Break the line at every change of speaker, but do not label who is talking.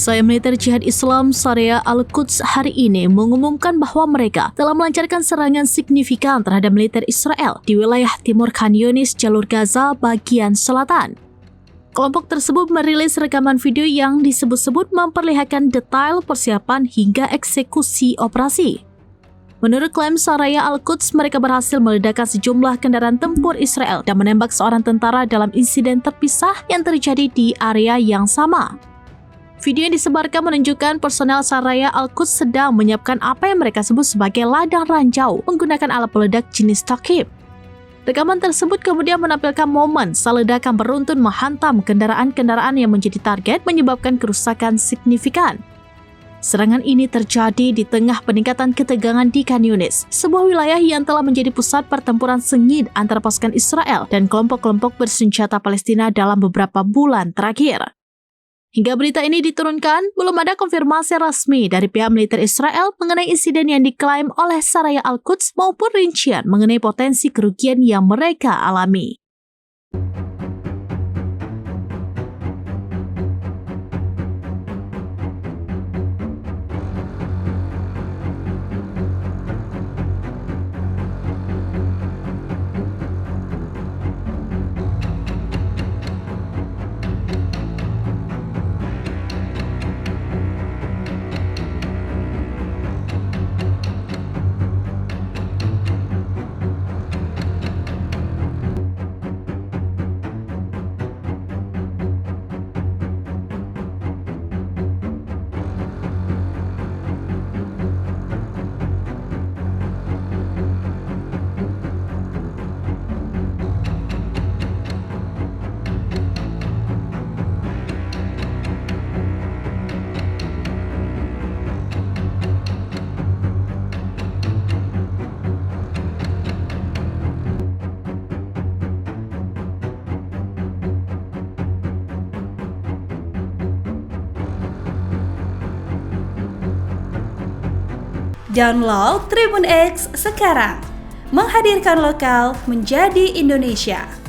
Sayap militer Jihad Islam Syariah Al-Quds hari ini mengumumkan bahwa mereka telah melancarkan serangan signifikan terhadap militer Israel di wilayah timur Khan Yunis, jalur Gaza bagian selatan. Kelompok tersebut merilis rekaman video yang disebut-sebut memperlihatkan detail persiapan hingga eksekusi operasi. Menurut klaim Syariah Al-Quds, mereka berhasil meledakkan sejumlah kendaraan tempur Israel dan menembak seorang tentara dalam insiden terpisah yang terjadi di area yang sama. Video yang disebarkan menunjukkan personel Syariah Al-Quds sedang menyiapkan apa yang mereka sebut sebagai ladang ranjau menggunakan alat peledak jenis Taqib. Rekaman tersebut kemudian menampilkan momen saat ledakan beruntun menghantam kendaraan-kendaraan yang menjadi target menyebabkan kerusakan signifikan. Serangan ini terjadi di tengah peningkatan ketegangan di Khan Yunis, sebuah wilayah yang telah menjadi pusat pertempuran sengit antara pasukan Israel dan kelompok-kelompok bersenjata Palestina dalam beberapa bulan terakhir. Hingga berita ini diturunkan, belum ada konfirmasi resmi dari pihak militer Israel mengenai insiden yang diklaim oleh Syariah Al-Quds maupun rincian mengenai potensi kerugian yang mereka alami.
Download Tribun X sekarang, menghadirkan lokal menjadi Indonesia.